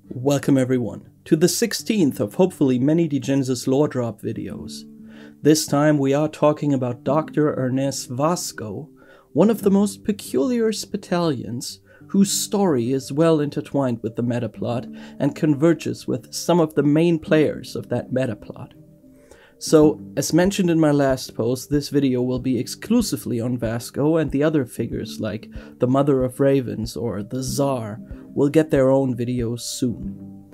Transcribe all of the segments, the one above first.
Welcome everyone to the 16th of hopefully many Degenesis lore drop videos. This time we are talking about Dr. Ernest Vasco, one of the most peculiar Spitalians, whose story is well intertwined with the metaplot and converges with some of the main players of that metaplot. So, as mentioned in my last post, this video will be exclusively on Vasco, and the other figures like the Mother of Ravens or the Tsar will get their own videos soon.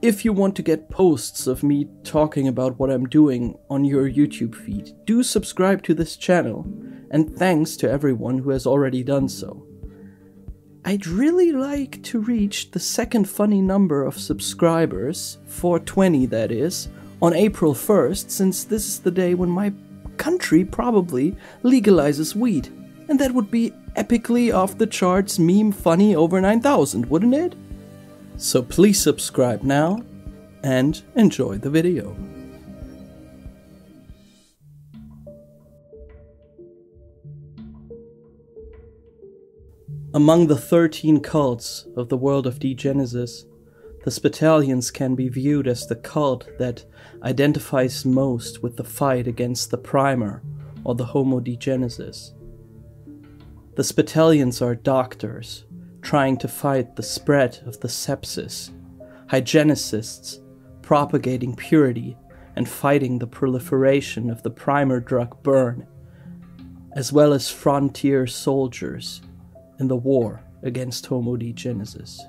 If you want to get posts of me talking about what I'm doing on your YouTube feed, do subscribe to this channel, and thanks to everyone who has already done so. I'd really like to reach the second funny number of subscribers, 420 that is, on April 1st, since this is the day when my country probably legalizes weed. And that would be epically off the charts meme funny over 9,000, wouldn't it? So please subscribe now and enjoy the video. Among the 13 cults of the world of Degenesis, the Spitalians can be viewed as the cult that identifies most with the fight against the primer or the Homo Degenesis. The Spitalians are doctors trying to fight the spread of the sepsis, hygienicists propagating purity and fighting the proliferation of the primer drug burn, as well as frontier soldiers in the war against Homo Degenesis.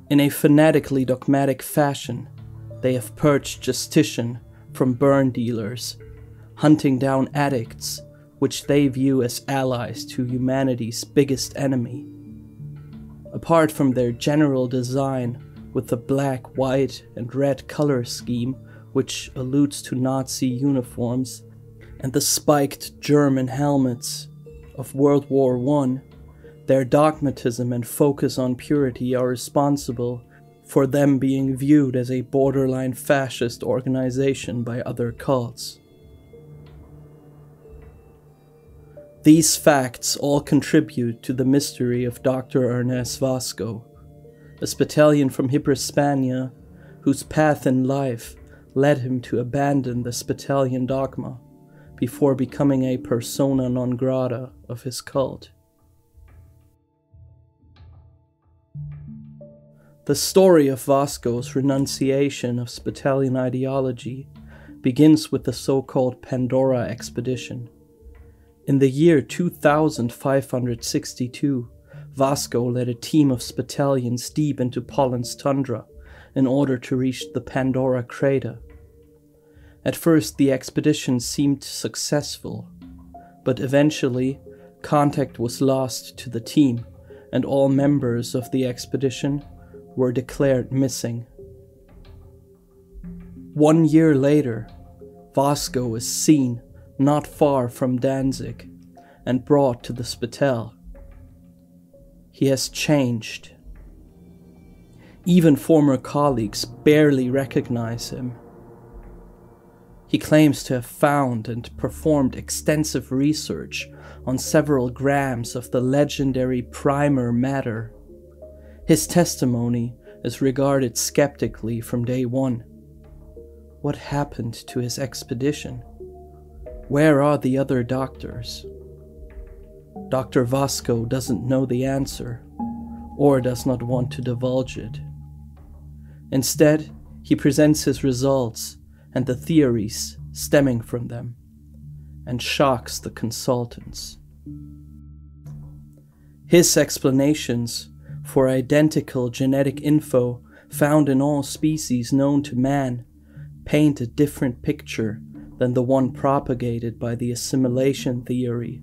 In a fanatically dogmatic fashion, they have purged Justitian from burn dealers, hunting down addicts, which they view as allies to humanity's biggest enemy. Apart from their general design with the black, white, and red color scheme, which alludes to Nazi uniforms, and the spiked German helmets of World War I, their dogmatism and focus on purity are responsible for them being viewed as a borderline fascist organization by other cults. These facts all contribute to the mystery of Dr. Ernest Vasco, a Spitalian from Hispania whose path in life led him to abandon the Spitalian dogma before becoming a persona non grata of his cult. The story of Vasco's renunciation of Spitalian ideology begins with the so-called Pandora expedition. In the year 2562, Vasco led a team of Spitalians deep into Poland's tundra in order to reach the Pandora crater. At first the expedition seemed successful, but eventually contact was lost to the team and all members of the expedition were declared missing. 1 year later, Vasco is seen not far from Danzig and brought to the Spital. He has changed. Even former colleagues barely recognize him. He claims to have found and performed extensive research on several grams of the legendary primer matter. His testimony is regarded skeptically from day one. What happened to his expedition? Where are the other doctors? Dr. Vasco doesn't know the answer, or does not want to divulge it. Instead, he presents his results and the theories stemming from them, and shocks the consultants. His explanations for identical genetic info found in all species known to man paint a different picture than the one propagated by the assimilation theory.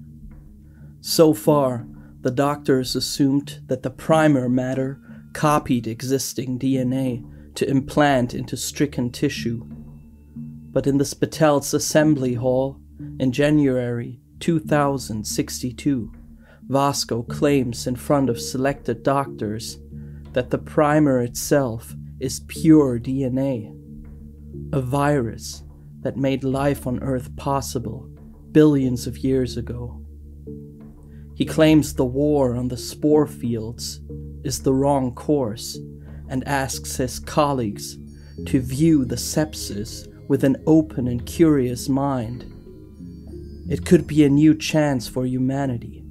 So far, the doctors assumed that the primer matter copied existing DNA to implant into stricken tissue. But in the Spital's assembly hall in January 2062, Vasco claims in front of selected doctors that the primer itself is pure DNA, a virus that made life on Earth possible billions of years ago. He claims the war on the spore fields is the wrong course and asks his colleagues to view the sepsis with an open and curious mind. It could be a new chance for humanity.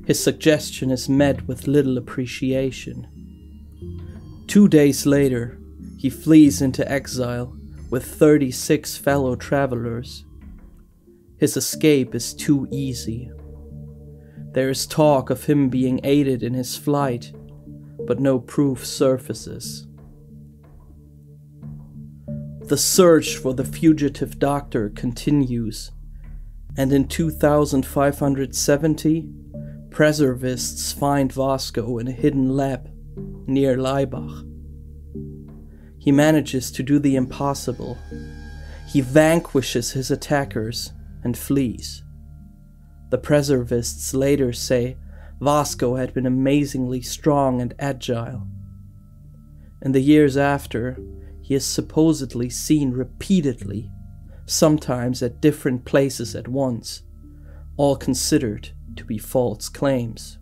His suggestion is met with little appreciation. 2 days later, he flees into exile with 36 fellow travelers. His escape is too easy. There is talk of him being aided in his flight, but no proof surfaces. The search for the fugitive doctor continues, and in 2570, preservists find Vasco in a hidden lab near Laibach. He manages to do the impossible. He vanquishes his attackers and flees. The preservists later say Vasco had been amazingly strong and agile. In the years after, he is supposedly seen repeatedly, sometimes at different places at once, all considered to be false claims.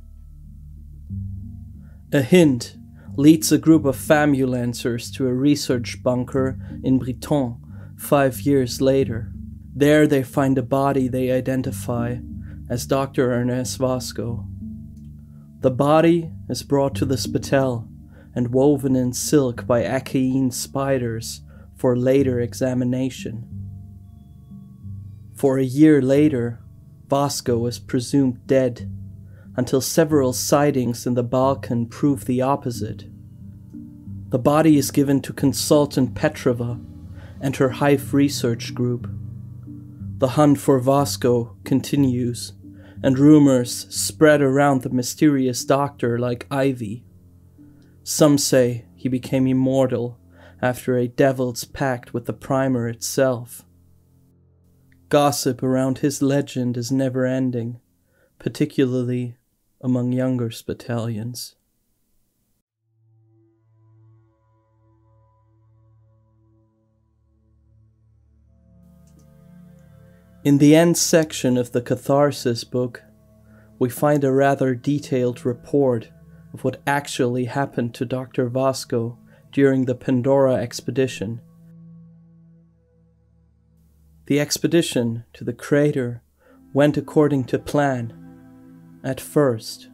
A hint leads a group of famulancers to a research bunker in Briton 5 years later. There they find a body they identify as Dr. Ernest Vasco. The body is brought to the Spital and woven in silk by Achaean spiders for later examination. For a year later, Vasco is presumed dead, until several sightings in the Balkan prove the opposite. The body is given to consultant Petrova and her Hive research group. The hunt for Vasco continues, and rumors spread around the mysterious doctor like ivy. Some say he became immortal after a devil's pact with the primer itself. Gossip around his legend is never-ending, particularly among younger Spitalians. In the end section of the Catharsis book, we find a rather detailed report of what actually happened to Dr. Vasco during the Pandora expedition. The expedition to the crater went according to plan, at first.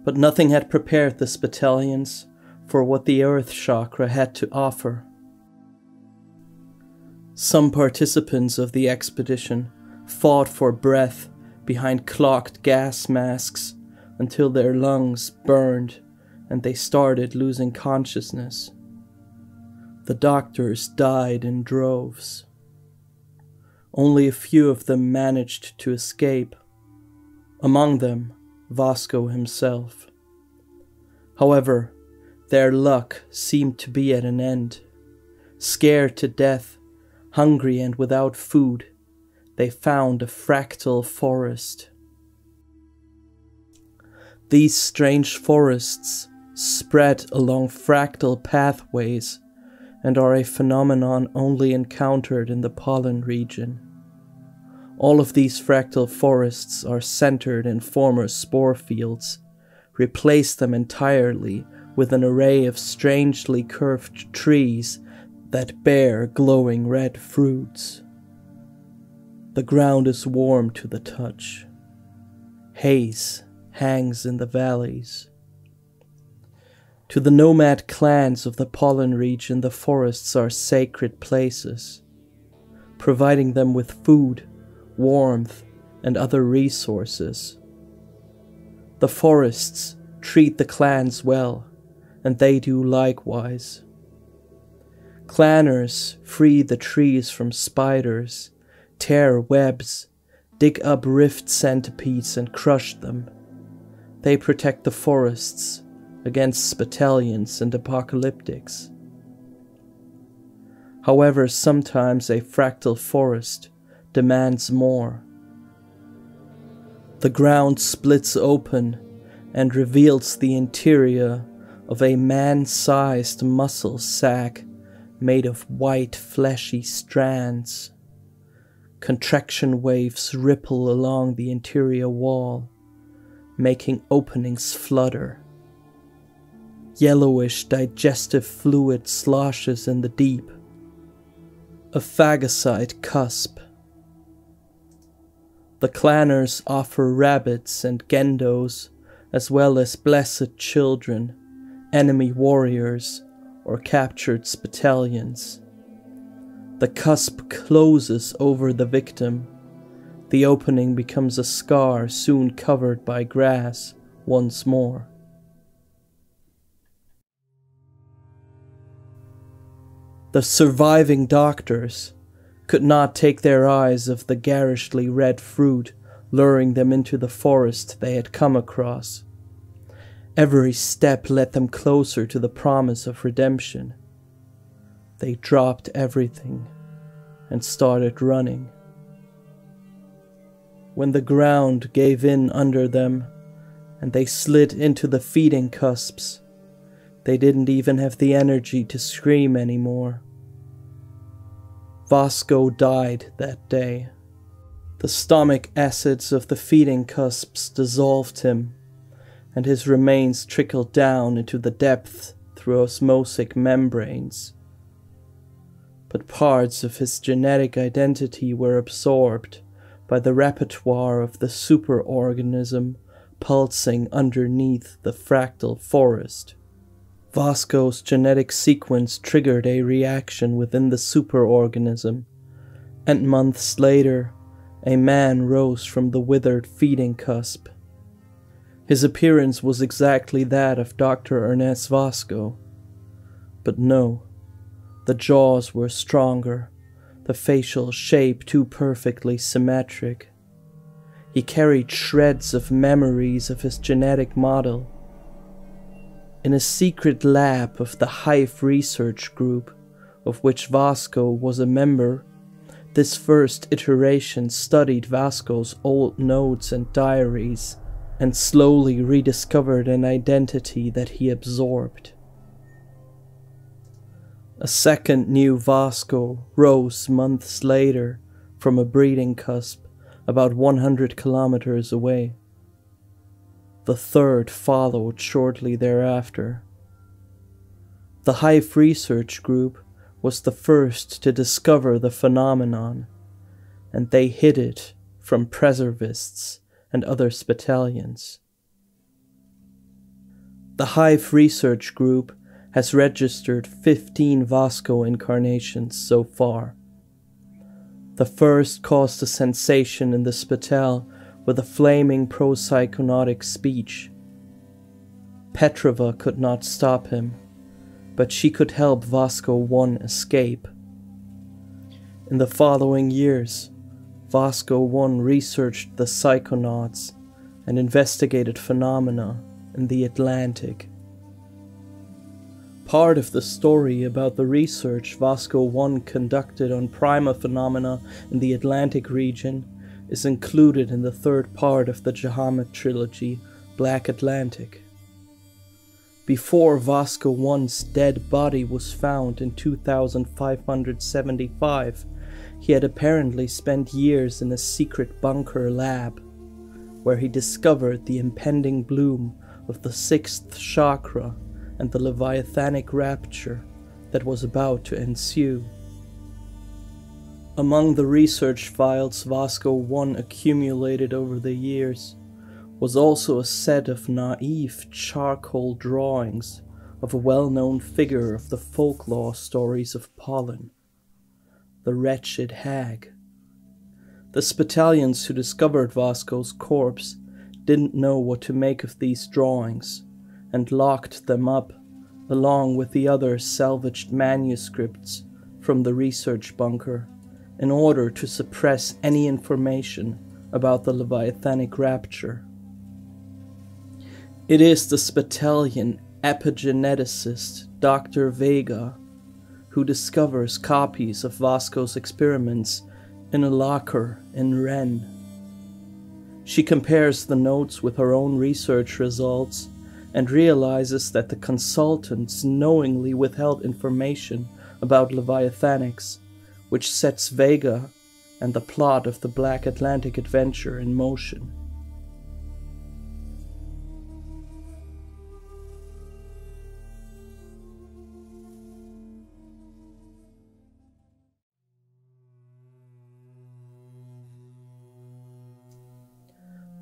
But nothing had prepared the Spitalians for what the Earth Chakra had to offer. Some participants of the expedition fought for breath behind clogged gas masks until their lungs burned and they started losing consciousness. The doctors died in droves. Only a few of them managed to escape, among them Vasco himself. However, their luck seemed to be at an end. Scared to death, hungry and without food, they found a fractal forest. These strange forests spread along fractal pathways and are a phenomenon only encountered in the pollen region. All of these fractal forests are centered in former spore fields. Replace them entirely with an array of strangely curved trees that bear glowing red fruits. The ground is warm to the touch. Haze hangs in the valleys. To the nomad clans of the pollen region, the forests are sacred places, providing them with food, warmth, and other resources. The forests treat the clans well, and they do likewise. Clanners free the trees from spiders, tear webs, dig up rift centipedes and crush them. They protect the forests against Spitalians and apocalyptics. However, sometimes a fractal forest demands more. The ground splits open and reveals the interior of a man-sized muscle sac made of white fleshy strands. Contraction waves ripple along the interior wall. making openings flutter. Yellowish digestive fluid sloshes in the deep. A phagocyte cusp. The clanners offer rabbits and gendos, as well as blessed children, enemy warriors, or captured spitalions. The cusp closes over the victim. The opening becomes a scar soon covered by grass once more. The surviving doctors could not take their eyes off the garishly red fruit luring them into the forest they had come across. Every step led them closer to the promise of redemption. They dropped everything and started running. When the ground gave in under them and they slid into the feeding cusps, they didn't even have the energy to scream anymore. Vasco died that day. The stomach acids of the feeding cusps dissolved him, and his remains trickled down into the depths through osmotic membranes. But parts of his genetic identity were absorbed by the repertoire of the superorganism pulsing underneath the fractal forest. Vasco's genetic sequence triggered a reaction within the superorganism, and months later, a man rose from the withered feeding cusp. His appearance was exactly that of Dr. Ernest Vasco. But no, the jaws were stronger, the facial shape too perfectly symmetric. He carried shreds of memories of his genetic model. In a secret lab of the Hive Research Group, of which Vasco was a member, this first iteration studied Vasco's old notes and diaries, and slowly rediscovered an identity that he absorbed. A second new Vasco rose months later from a breeding cusp about 100 kilometers away. The third followed shortly thereafter. The Hive Research Group was the first to discover the phenomenon, and they hid it from preservists and other spitalians. The Hive Research Group has registered 15 Vasco incarnations so far. The first caused a sensation in the spital with a flaming pro-psychonautics speech. Petrova could not stop him, but she could help Vasco 1 escape. In the following years, Vasco 1 researched the psychonauts and investigated phenomena in the Atlantic. Part of the story about the research Vasco 1 conducted on prima phenomena in the Atlantic region is included in the third part of the Jahamid trilogy, Black Atlantic. Before Vasco 1's dead body was found in 2575, he had apparently spent years in a secret bunker lab, where he discovered the impending bloom of the sixth chakra and the leviathanic rapture that was about to ensue. Among the research files Vasco 1 accumulated over the years was also a set of naive charcoal drawings of a well-known figure of the folklore stories of Pollen, the wretched hag. The Spitalians who discovered Vasco's corpse didn't know what to make of these drawings, and locked them up along with the other salvaged manuscripts from the research bunker in order to suppress any information about the Leviathanic rapture. It is the Spitalian epigeneticist Dr. Vega who discovers copies of Vasco's experiments in a locker in Rennes. She compares the notes with her own research results and realizes that the consultants knowingly withheld information about Leviathanics, which sets Vega and the plot of the Black Atlantic adventure in motion.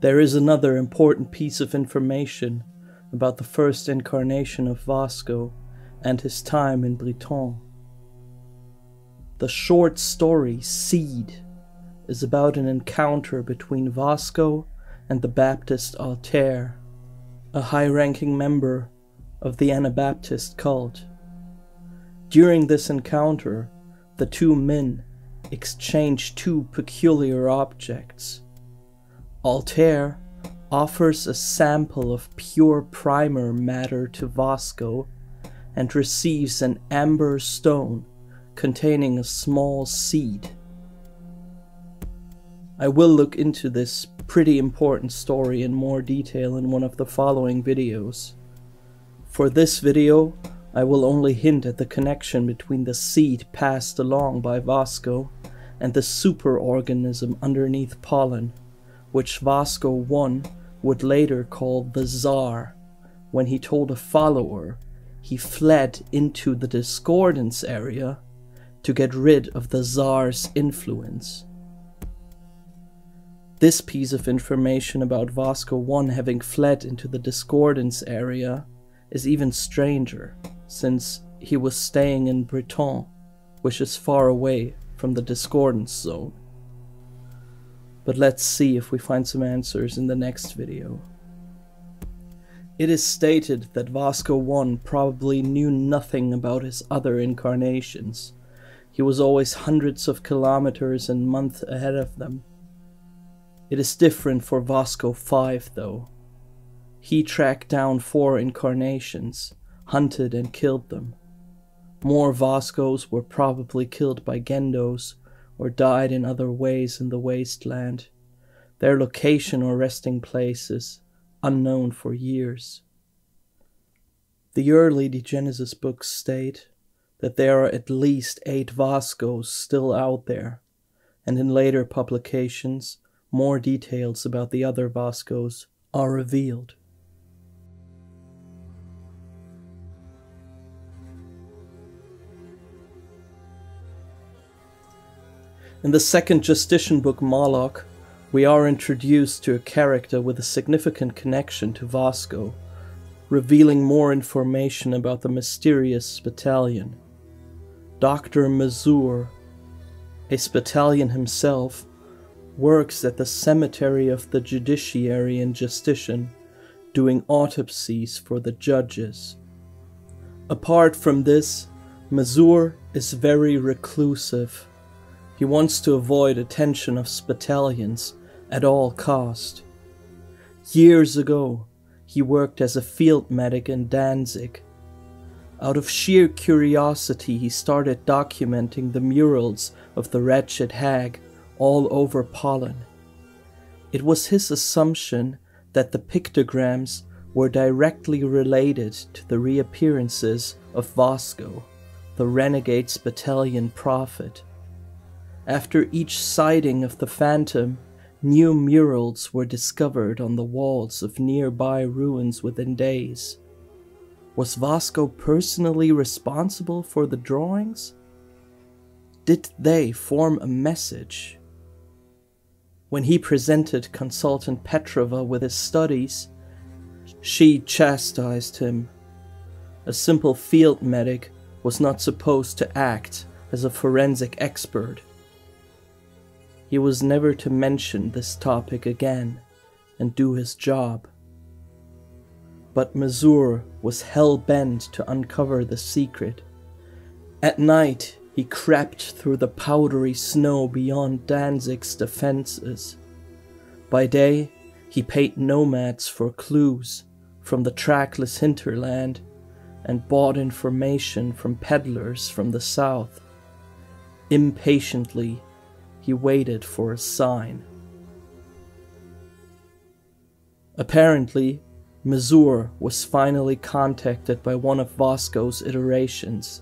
There is another important piece of information about the first incarnation of Vasco and his time in Britain. The short story Seed is about an encounter between Vasco and the Baptist Altair, a high-ranking member of the Anabaptist cult. During this encounter, the two men exchange two peculiar objects. Altair offers a sample of pure primer matter to Vasco and receives an amber stone containing a small seed. I will look into this pretty important story in more detail in one of the following videos. For this video, I will only hint at the connection between the seed passed along by Vasco and the superorganism underneath pollen, which Vasco I would later call the Tsar. When he told a follower he fled into the discordance area to get rid of the Tsar's influence. This piece of information about Vasco I having fled into the discordance area is even stranger, since he was staying in Britain, which is far away from the discordance zone. But let's see if we find some answers in the next video. It is stated that Vasco I probably knew nothing about his other incarnations. He was always hundreds of kilometers and months ahead of them. It is different for Vasco V though. He tracked down 4 incarnations, hunted and killed them. More Vascos were probably killed by Gendos or died in other ways in the wasteland, their location or resting places unknown for years. The early Degenesis books state that there are at least 8 Vascos still out there, and in later publications, more details about the other Vascos are revealed. In the second Justitian book, Moloch, we are introduced to a character with a significant connection to Vasco, revealing more information about the mysterious Spitalion. Dr. Mazur, a Spitalion himself, works at the cemetery of the judiciary in Justitian, doing autopsies for the judges. Apart from this, Mazur is very reclusive. He wants to avoid attention of Spitalions at all cost. Years ago, he worked as a field medic in Danzig. Out of sheer curiosity, he started documenting the murals of the wretched hag all over Poland. It was his assumption that the pictograms were directly related to the reappearances of Vasco, the renegade Spitalion prophet. After each sighting of the phantom, new murals were discovered on the walls of nearby ruins within days. Was Vasco personally responsible for the drawings? Did they form a message? When he presented consultant Petrova with his studies, she chastised him. A simple field medic was not supposed to act as a forensic expert. He was never to mention this topic again and do his job. But Mazur was hell-bent to uncover the secret. At night, he crept through the powdery snow beyond Danzig's defenses. By day, he paid nomads for clues from the trackless hinterland and bought information from peddlers from the south. Impatiently, he waited for a sign. Apparently, Mazur was finally contacted by one of Vasco's iterations,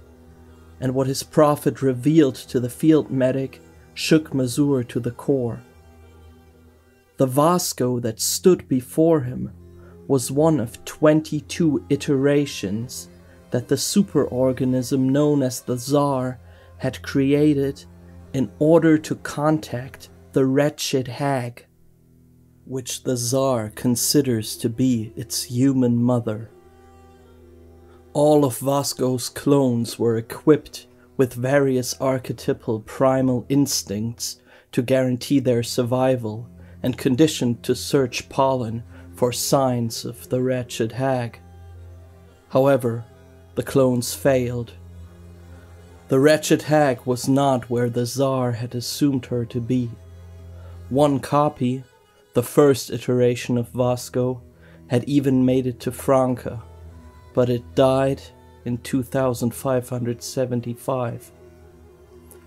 and what his prophet revealed to the field medic shook Mazur to the core. The Vasco that stood before him was one of 22 iterations that the superorganism known as the Tsar had created in order to contact the wretched hag. which the Tsar considers to be its human mother. All of Vasco's clones were equipped with various archetypal primal instincts to guarantee their survival and conditioned to search pollen for signs of the wretched hag. However, the clones failed. The wretched hag was not where the Tsar had assumed her to be. One copy, the first iteration of Vasco, had even made it to Franca, but it died in 2575.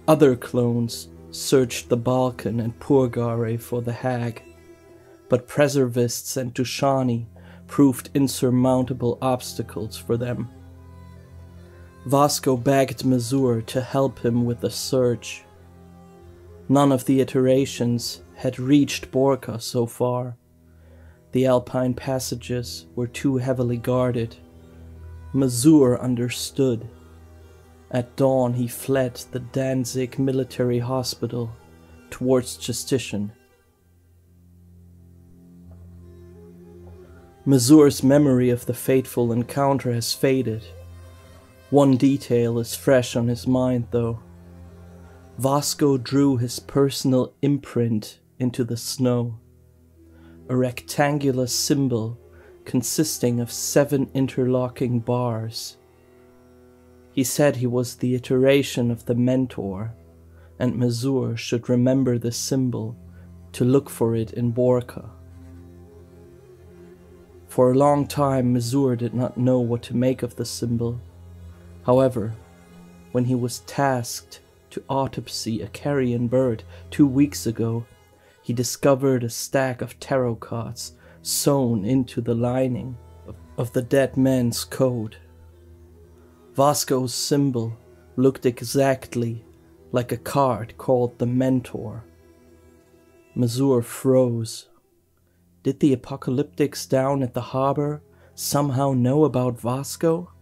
Other clones searched the Balkan and Purgare for the hag, but preservists and Dushani proved insurmountable obstacles for them. Vasco begged Mazur to help him with the search. None of the iterations had reached Borca so far. The Alpine passages were too heavily guarded. Mazur understood. At dawn he fled the Danzig military hospital towards Justitian. Mazur's memory of the fateful encounter has faded. One detail is fresh on his mind, though. Vasco drew his personal imprint into the snow. A rectangular symbol consisting of 7 interlocking bars. He said he was the iteration of the mentor, and Mazur should remember the symbol to look for it in Borca. For a long time, Mazur did not know what to make of the symbol. However, when he was tasked to autopsy a carrion bird 2 weeks ago, he discovered a stack of tarot cards sewn into the lining of the dead man's coat. Vasco's symbol looked exactly like a card called the Mentor. Mazur froze. Did the apocalyptics down at the harbor somehow know about Vasco?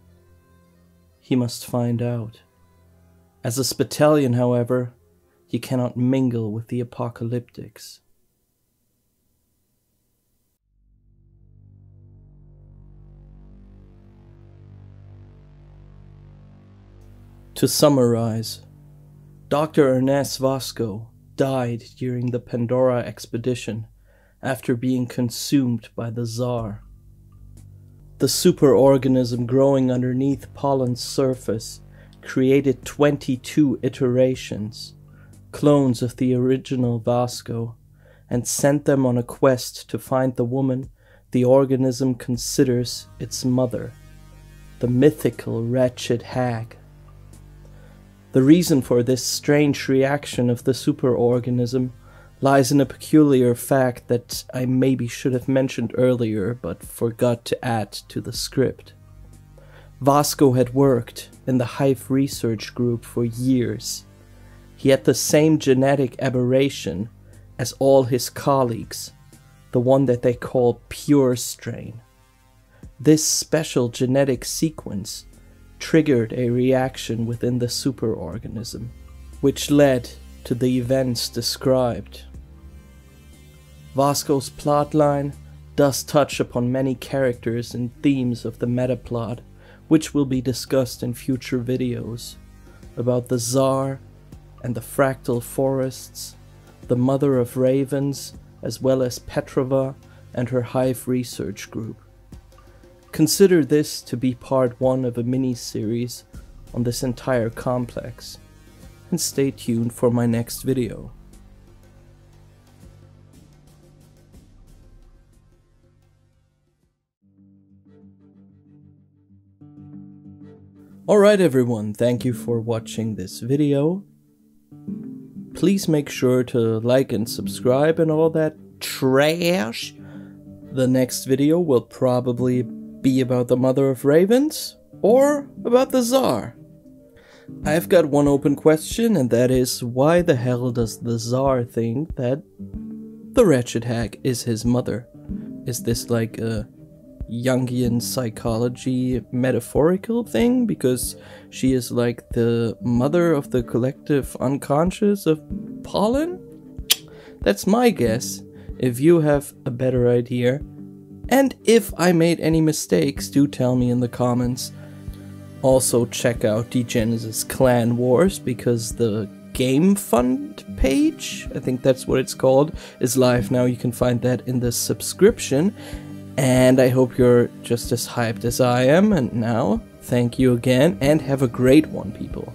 He must find out. As a Spitalian, however, he cannot mingle with the apocalyptics. To summarize, Dr. Ernest Vasco died during the Pandora expedition after being consumed by the Tsar. The superorganism growing underneath Pollen's surface created 22 iterations, clones of the original Vasco, and sent them on a quest to find the woman the organism considers its mother, the mythical wretched hag. The reason for this strange reaction of the superorganism lies in a peculiar fact that I maybe should have mentioned earlier but forgot to add to the script. Vasco had worked in the Hive research group for years. He had the same genetic aberration as all his colleagues, the one that they call pure strain. This special genetic sequence triggered a reaction within the superorganism, which led to the events described. Vasco's plotline does touch upon many characters and themes of the metaplot, which will be discussed in future videos, about the Tsar and the fractal forests, the mother of ravens, as well as Petrova and her Hive research group. Consider this to be part 1 of a mini-series on this entire complex, and stay tuned for my next video. Alright everyone, thank you for watching this video. Please make sure to like and subscribe and all that trash. The next video will probably be about the mother of ravens or about the Tsar. I've got one open question, and that is, why the hell does the Tsar think that the wretched hag is his mother? Is this like a Jungian psychology metaphorical thing, because she is like the mother of the collective unconscious of Pollen? That's my guess. if you have a better idea. And if I made any mistakes, do tell me in the comments. Also check out Degenesis Clan Wars, because the Gamefound Page, I think that's what it's called, is live now. You can find that in the subscription. And I hope you're just as hyped as I am. And now, thank you again, and have a great one, people.